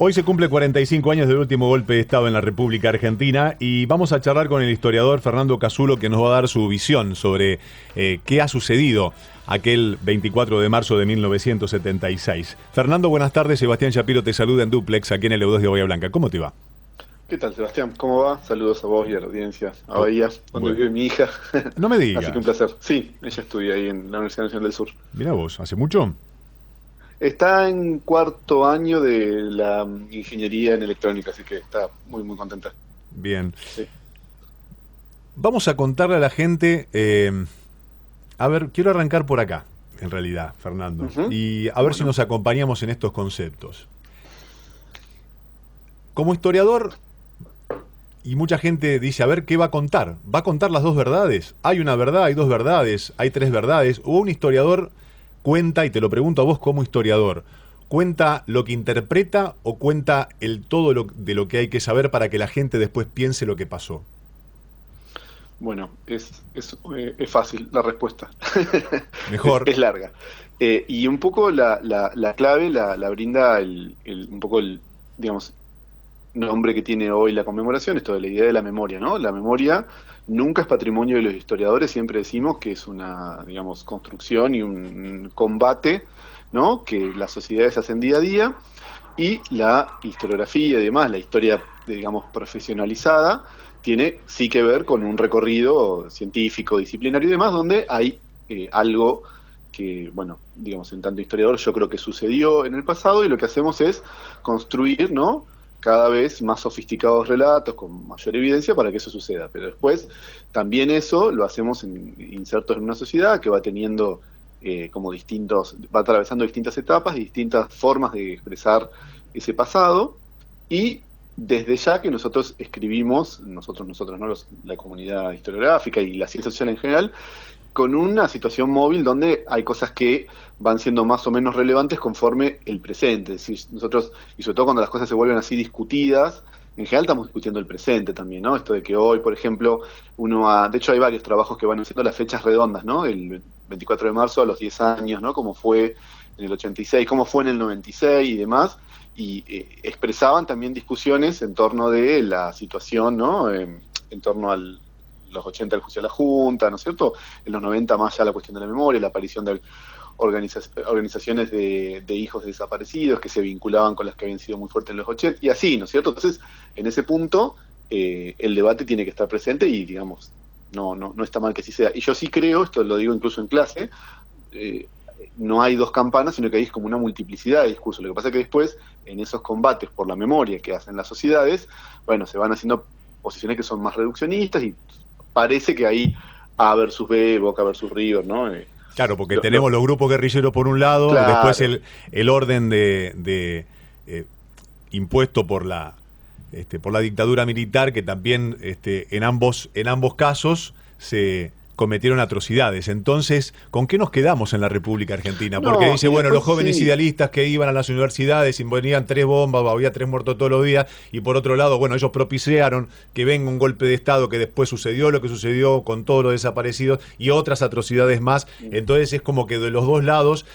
Hoy se cumple 45 años del último golpe de Estado en la República Argentina y vamos a charlar con el historiador Fernando Casulo, que nos va a dar su visión sobre qué ha sucedido aquel 24 de marzo de 1976. Fernando, buenas tardes. Sebastián Shapiro te saluda en Duplex, aquí en el EU2 de Bahía Blanca. ¿Cómo te va? ¿Qué tal, Sebastián? ¿Cómo va? Saludos a vos y a la audiencia, a Bahía, donde vive mi hija. No me digas. Así que un placer. Sí, ella estudia ahí en la Universidad Nacional del Sur. Mirá vos, ¿hace mucho? Está en cuarto año de la ingeniería en electrónica, así que está muy, muy contenta. Bien. Sí. Vamos a contarle a la gente... a ver, quiero arrancar por acá, en realidad, Fernando. Ujú. Y a ver si nos acompañamos en estos conceptos. Como historiador... Y mucha gente dice, a ver, ¿qué va a contar? ¿Va a contar las dos verdades? Hay una verdad, hay dos verdades, hay tres verdades. O un historiador cuenta, y te lo pregunto a vos como historiador, ¿cuenta lo que interpreta o cuenta el todo de lo que hay que saber para que la gente después piense lo que pasó? Bueno, es fácil la respuesta. Mejor. Es larga. Y un poco la clave la brinda un poco digamos, nombre que tiene hoy la conmemoración, esto de la idea de la memoria, ¿no? La memoria nunca es patrimonio de los historiadores, siempre decimos que es una, digamos, construcción y un combate, ¿no? Que las sociedades hacen día a día, y la historiografía y demás, la historia, digamos, profesionalizada, tiene sí que ver con un recorrido científico, disciplinario y demás, donde hay algo que, bueno, digamos, en tanto historiador yo creo que sucedió en el pasado, y lo que hacemos es construir, ¿no?, cada vez más sofisticados relatos con mayor evidencia para que eso suceda. Pero después también eso lo hacemos insertos en una sociedad que va teniendo como va atravesando distintas etapas y distintas formas de expresar ese pasado, y desde ya que nosotros escribimos, nosotros no, la comunidad historiográfica y la ciencia social en general, con una situación móvil donde hay cosas que van siendo más o menos relevantes conforme el presente. Es decir, nosotros, y sobre todo cuando las cosas se vuelven así discutidas, en general estamos discutiendo el presente también, ¿no? Esto de que hoy, por ejemplo, de hecho hay varios trabajos que van haciendo las fechas redondas, ¿no? El 24 de marzo a los 10 años, ¿no? Cómo fue en el 86, cómo fue en el 96 y demás, y expresaban también discusiones en torno de la situación, ¿no? En torno los 80 el juicio de la Junta, ¿no es cierto? En los 90 más ya la cuestión de la memoria, la aparición de organizaciones de hijos de desaparecidos que se vinculaban con las que habían sido muy fuertes en los 80, y así, ¿no es cierto? Entonces, en ese punto, el debate tiene que estar presente y, digamos, no está mal que así sea. Y yo sí creo, esto lo digo incluso en clase, no hay dos campanas, sino que hay como una multiplicidad de discursos. Lo que pasa es que después, en esos combates por la memoria que hacen las sociedades, bueno, se van haciendo posiciones que son más reduccionistas, y parece que hay A versus B, Boca versus River, ¿no? Claro, porque tenemos los grupos guerrilleros por un lado, claro. Después el orden impuesto por la dictadura militar, que también en ambos casos se cometieron atrocidades. Entonces, ¿con qué nos quedamos en la República Argentina? Porque dice, bueno, los jóvenes idealistas que iban a las universidades y ponían 3 bombas, había 3 muertos todos los días, y por otro lado, bueno, ellos propiciaron que venga un golpe de Estado, que después sucedió lo que sucedió con todos los desaparecidos y otras atrocidades más. Entonces es como que de los dos lados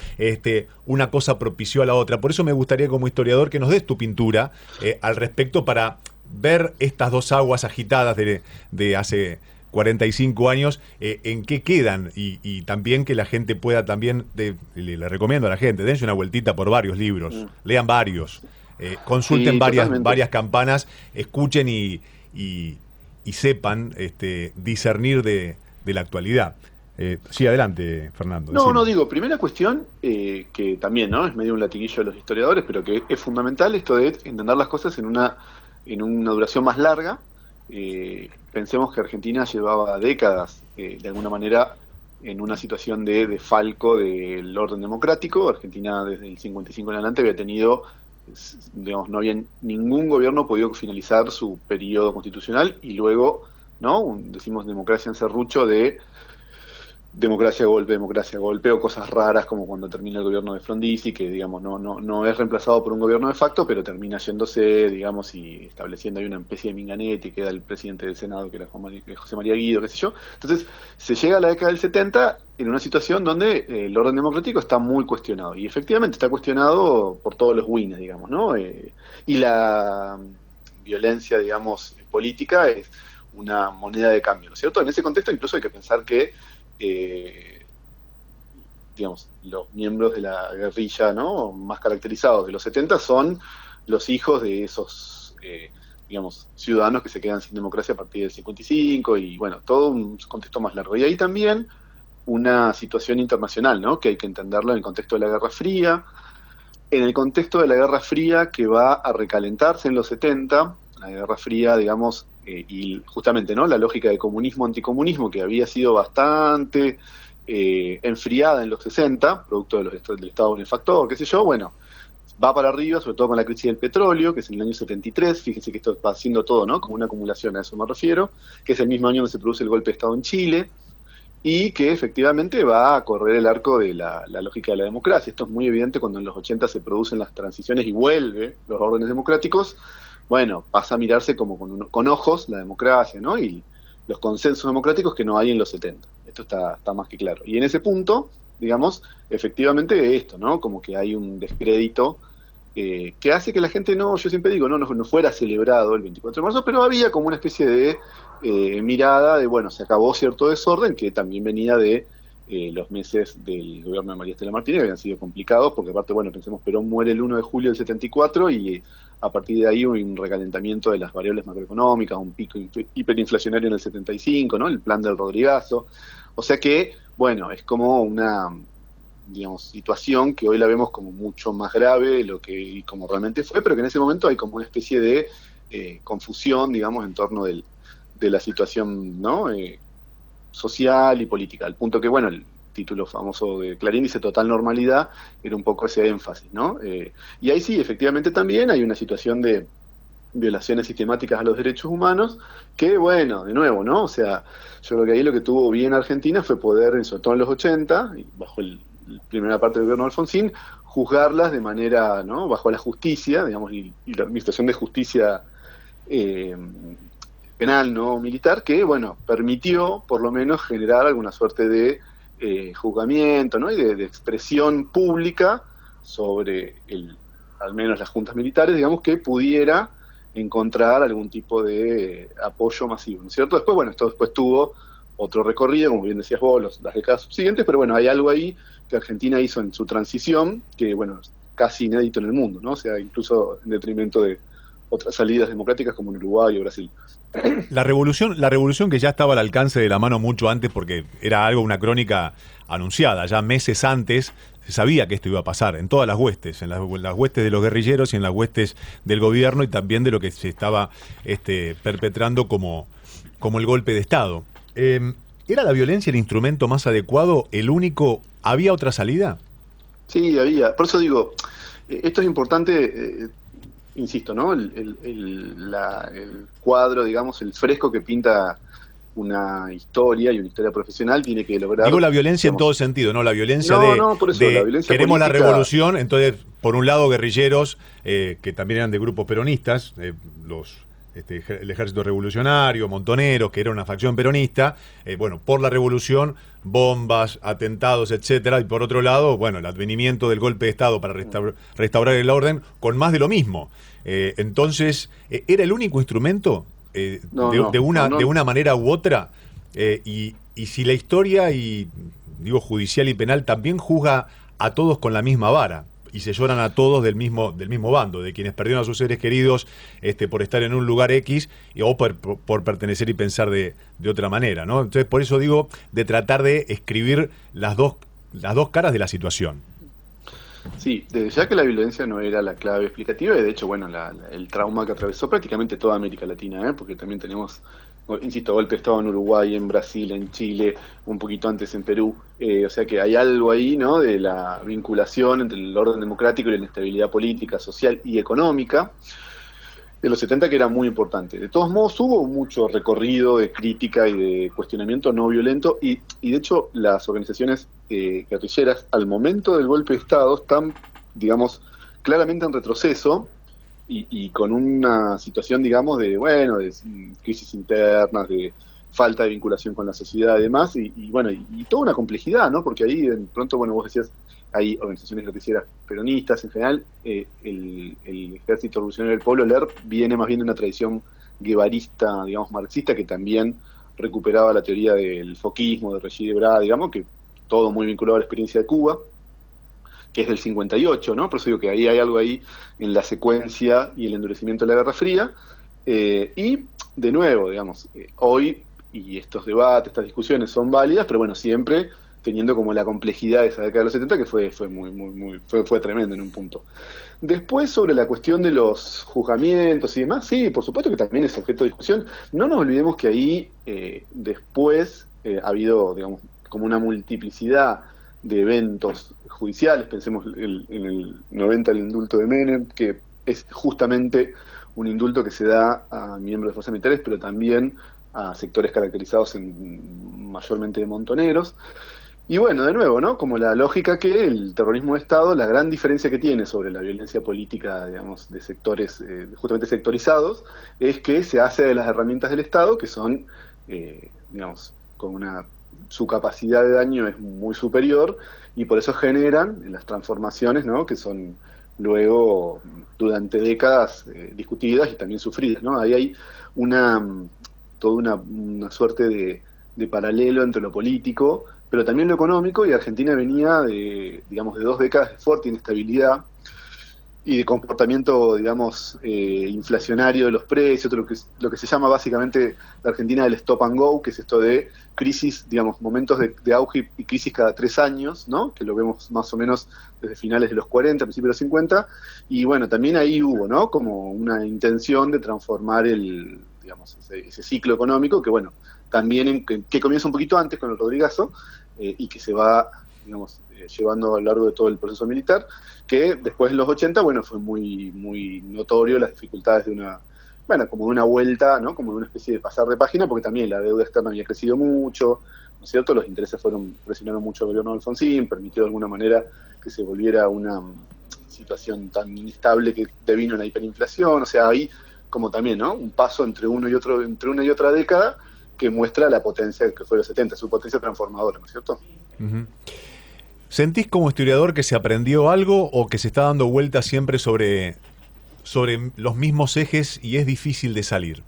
una cosa propició a la otra. Por eso me gustaría, como historiador, que nos des tu pintura al respecto, para ver estas dos aguas agitadas de hace 45 años, en qué quedan, y también que la gente pueda también, le recomiendo a la gente, dense una vueltita por varios libros, lean varios, consulten Sí, varias campanas, escuchen y sepan discernir de la actualidad. Sí, adelante, Fernando. No, digo, primera cuestión, que también, ¿no?, es medio un latiguillo de los historiadores, pero que es fundamental, esto de entender las cosas en una duración más larga. Pensemos que Argentina llevaba décadas, de alguna manera, en una situación de desfalco del orden democrático. Argentina desde el 55 en adelante había tenido, digamos, no había ningún gobierno podido finalizar su periodo constitucional, y luego, ¿no?, decimos democracia en serrucho de democracia, golpe, o cosas raras como cuando termina el gobierno de Frondizi, que digamos no es reemplazado por un gobierno de facto, pero termina yéndose, digamos, y estableciendo ahí una especie de minganete, y queda el presidente del Senado, que era José María Guido, qué sé yo. Entonces, se llega a la década del 70 en una situación donde el orden democrático está muy cuestionado, y efectivamente está cuestionado por todos los wins, digamos, ¿no? Y la violencia, digamos, política es una moneda de cambio, ¿no es cierto? En ese contexto incluso hay que pensar que digamos, los miembros de la guerrilla, ¿no?, más caracterizados de los 70 son los hijos de esos, digamos, ciudadanos que se quedan sin democracia a partir del 55 y, bueno, todo un contexto más largo. Y ahí también una situación internacional, ¿no?, que hay que entenderla en el contexto de la Guerra Fría. En el contexto de la Guerra Fría, que va a recalentarse en los 70, la Guerra Fría, digamos, y justamente, ¿no?, la lógica de comunismo-anticomunismo, que había sido bastante enfriada en los 60, producto del Estado benefactor, qué sé yo, bueno, va para arriba, sobre todo con la crisis del petróleo, que es en el año 73, fíjense que esto va haciendo todo, ¿no?, como una acumulación, a eso me refiero, que es el mismo año donde se produce el golpe de Estado en Chile, y que efectivamente va a correr el arco de la lógica de la democracia. Esto es muy evidente cuando en los 80 se producen las transiciones y vuelve los órdenes democráticos. Bueno, pasa a mirarse como con ojos la democracia, ¿no?, y los consensos democráticos que no hay en los 70. Esto está más que claro. Y en ese punto, digamos, efectivamente esto, ¿no?, como que hay un descrédito que hace que la gente yo siempre digo, no fuera celebrado el 24 de marzo, pero había como una especie de mirada de, bueno, se acabó cierto desorden que también venía de los meses del gobierno de María Estela Martínez, que habían sido complicados, porque aparte, bueno, pensemos, Perón muere el 1 de julio del 74 y a partir de ahí un recalentamiento de las variables macroeconómicas, un pico hiperinflacionario en el 75, ¿no?, el plan del Rodrigazo. O sea que, bueno, es como una, digamos, situación que hoy la vemos como mucho más grave de lo que como realmente fue, pero que en ese momento hay como una especie de confusión, digamos, en torno de la situación, ¿no?, social y política, al punto que, bueno, el título famoso de Clarín dice total normalidad, era un poco ese énfasis, ¿no? Y ahí sí, efectivamente también hay una situación de violaciones sistemáticas a los derechos humanos, que bueno, de nuevo, ¿no? O sea, yo creo que ahí lo que tuvo bien Argentina fue poder, sobre todo en los 80, y bajo la primera parte del gobierno de Alfonsín, juzgarlas de manera, ¿no?, bajo la justicia, digamos, y la administración de justicia penal, no militar, que, bueno, permitió por lo menos generar alguna suerte de juzgamiento, ¿no?, y de expresión pública sobre al menos las juntas militares, digamos, que pudiera encontrar algún tipo de apoyo masivo, ¿no es cierto? Después, bueno, esto después tuvo otro recorrido, como bien decías vos, las décadas subsiguientes, pero bueno, hay algo ahí que Argentina hizo en su transición, que, bueno, es casi inédito en el mundo, ¿no? O sea, incluso en detrimento de otras salidas democráticas como en Uruguay o Brasil. La revolución que ya estaba al alcance de la mano mucho antes, porque era una crónica anunciada, ya meses antes se sabía que esto iba a pasar, en todas las huestes, en las huestes de los guerrilleros y en las huestes del gobierno, y también de lo que se estaba perpetrando como el golpe de Estado. ¿Era la violencia el instrumento más adecuado, el único? ¿Había otra salida? Sí, había. Por eso digo, esto es importante, insisto, ¿no? El cuadro, digamos, el fresco que pinta una historia y una historia profesional tiene que lograr... Digo la violencia, digamos, en todo sentido, ¿no? La violencia por eso, la violencia queremos política... la revolución, entonces, por un lado, guerrilleros, que también eran de grupos peronistas, el ejército revolucionario, montoneros, que era una facción peronista, bueno, por la revolución, bombas, atentados, etcétera, y por otro lado, bueno, el advenimiento del golpe de Estado para restaurar el orden, con más de lo mismo. Entonces, ¿era el único instrumento de una manera u otra? Y si la historia, y digo judicial y penal, también juzga a todos con la misma vara, y se lloran a todos del mismo bando, de quienes perdieron a sus seres queridos por estar en un lugar X o por pertenecer y pensar de otra manera, ¿no? Entonces, por eso digo, de tratar de escribir las dos caras de la situación. Sí, desde ya que la violencia no era la clave explicativa, y de hecho, bueno, el trauma que atravesó prácticamente toda América Latina, porque también tenemos, insisto, golpe de Estado en Uruguay, en Brasil, en Chile, un poquito antes en Perú, o sea que hay algo ahí, ¿no?, de la vinculación entre el orden democrático y la inestabilidad política, social y económica. de los 70 que era muy importante. De todos modos, hubo mucho recorrido de crítica y de cuestionamiento no violento, y de hecho las organizaciones guerrilleras al momento del golpe de Estado están, digamos, claramente en retroceso y con una situación, digamos, de, bueno, de crisis internas, de falta de vinculación con la sociedad y demás, bueno, y toda una complejidad, ¿no? Porque ahí, de pronto, bueno, vos decías, hay organizaciones guerrilleras peronistas, en general, el Ejército Revolucionario del Pueblo, el ERP, viene más bien de una tradición guevarista, digamos, marxista, que también recuperaba la teoría del foquismo, de Regis Debray, digamos, que todo muy vinculado a la experiencia de Cuba, que es del 58, ¿no? Por eso digo que ahí hay algo ahí en la secuencia y el endurecimiento de la Guerra Fría. Y, de nuevo, digamos, hoy, y estos debates, estas discusiones son válidas, pero bueno, siempre teniendo como la complejidad de esa década de los 70, que fue tremendo en un punto. Después, sobre la cuestión de los juzgamientos y demás, sí, por supuesto que también es objeto de discusión. No nos olvidemos que ahí después ha habido, digamos, como una multiplicidad de eventos judiciales. Pensemos en el 90 el indulto de Menem, que es justamente un indulto que se da a miembros de fuerzas militares, pero también a sectores caracterizados mayormente de montoneros. Y bueno, de nuevo, ¿no? Como la lógica que el terrorismo de Estado, la gran diferencia que tiene sobre la violencia política, digamos, de sectores justamente sectorizados, es que se hace de las herramientas del Estado, que son, digamos, su capacidad de daño es muy superior, y por eso generan las transformaciones, ¿no? Que son luego, durante décadas, discutidas y también sufridas, ¿no? Ahí hay toda una suerte de paralelo entre lo político, pero también lo económico, y Argentina venía digamos, de 2 décadas de fuerte inestabilidad y de comportamiento, digamos, inflacionario de los precios, lo que se llama básicamente la Argentina del stop and go, que es esto de crisis, digamos, momentos de auge y crisis cada 3 años, ¿no? Que lo vemos más o menos desde finales de los 40, principios de los 50, y bueno, también ahí hubo, ¿no? Como una intención de transformar digamos, ese ciclo económico, que bueno, también que comienza un poquito antes con el Rodrigazo, y que se va, digamos, llevando a lo largo de todo el proceso militar, que después de los 80, bueno, fue muy, muy notorio las dificultades como de una vuelta, ¿no? Como de una especie de pasar de página, porque también la deuda externa había crecido mucho, ¿no es cierto? Los intereses presionaron mucho al gobierno de Alfonsín, permitió de alguna manera que se volviera una situación tan inestable que devino en la hiperinflación, o sea, ahí como también, ¿no? Un paso entre una y otra década, que muestra la potencia que fue los 70, su potencia transformadora, ¿no es cierto? Uh-huh. ¿Sentís como historiador que se aprendió algo o que se está dando vuelta siempre sobre los mismos ejes y es difícil de salir?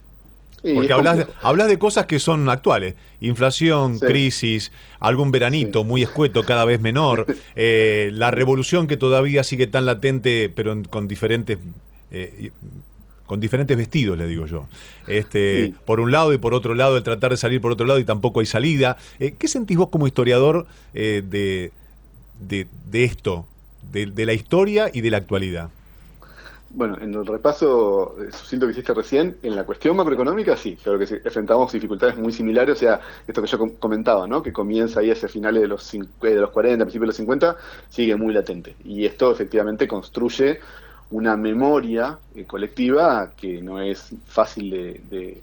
Sí, porque hablas de cosas que son actuales. Inflación, sí, crisis, algún veranito, sí, muy escueto, cada vez menor. La revolución que todavía sigue tan latente, pero con diferentes vestidos, le digo yo. Sí. Por un lado y por otro lado, el tratar de salir por otro lado y tampoco hay salida. ¿Qué sentís vos como historiador de esto, de la historia y de la actualidad? Bueno, en el repaso sucinto que hiciste recién, en la cuestión macroeconómica sí, creo que enfrentamos dificultades muy similares, o sea, esto que yo comentaba, ¿no? Que comienza ahí hacia finales de los 40, principios de los 50, sigue muy latente. Y esto efectivamente construye una memoria colectiva que no es fácil de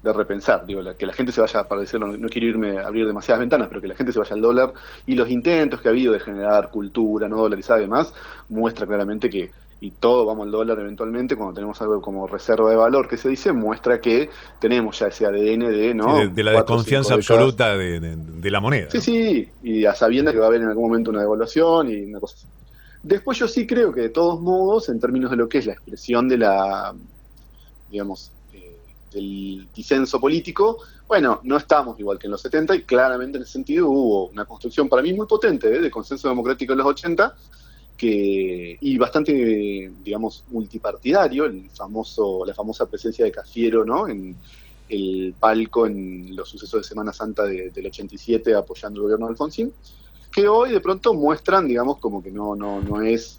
repensar. Digo, que la gente se vaya, para decirlo, no quiero irme a abrir demasiadas ventanas, pero que la gente se vaya al dólar, y los intentos que ha habido de generar cultura no dolarizada y demás, muestra claramente que, y todo vamos al dólar eventualmente, cuando tenemos algo como reserva de valor que se dice, muestra que tenemos ya ese ADN ¿no? Sí, de la desconfianza absoluta de la moneda. Sí, ¿no? Sí, y a sabiendas que va a haber en algún momento una devaluación y una cosa así. Después yo sí creo que de todos modos, en términos de lo que es la expresión de digamos, del disenso político, bueno, no estamos igual que en los 70, y claramente en ese sentido hubo una construcción para mí muy potente de consenso democrático en los 80, y bastante, digamos, multipartidario, la famosa presencia de Cafiero, ¿no? En el palco en los sucesos de Semana Santa del 87 apoyando el gobierno de Alfonsín, que hoy de pronto muestran, digamos, como que no es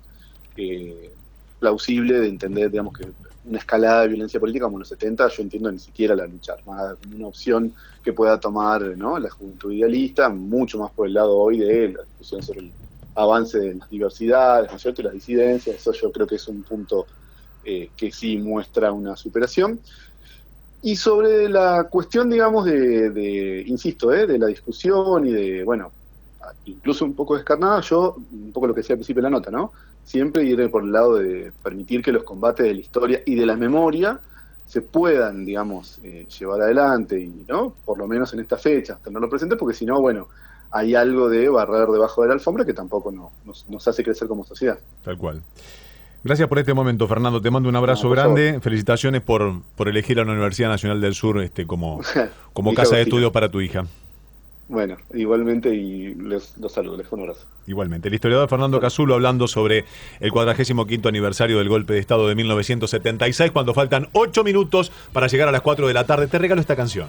plausible de entender, digamos, que una escalada de violencia política como en los 70, yo entiendo ni siquiera la lucha armada como una opción que pueda tomar, ¿no? La juventud idealista, mucho más por el lado hoy de la discusión sobre el avance de las diversidades, ¿no es cierto?, y las disidencias. Eso yo creo que es un punto que sí muestra una superación. Y sobre la cuestión, digamos, insisto, de la discusión y de, bueno, incluso un poco descarnada, yo, un poco lo que decía al principio de la nota, ¿no? Siempre iré por el lado de permitir que los combates de la historia y de la memoria se puedan, digamos, llevar adelante, y no, por lo menos en esta fecha, hasta no lo presente, porque si no, bueno, hay algo de barrer debajo de la alfombra que tampoco nos hace crecer como sociedad. Tal cual. Gracias por este momento, Fernando. Te mando un abrazo grande. Favor. Felicitaciones por elegir a la Universidad Nacional del Sur como casa de estudio para tu hija. Bueno, igualmente, y los saludo, les un abrazo. Igualmente. El historiador Fernando Casulo hablando sobre el 45º aniversario del golpe de Estado de 1976, cuando faltan 8 minutos para llegar a las 4 de la tarde. Te regalo esta canción.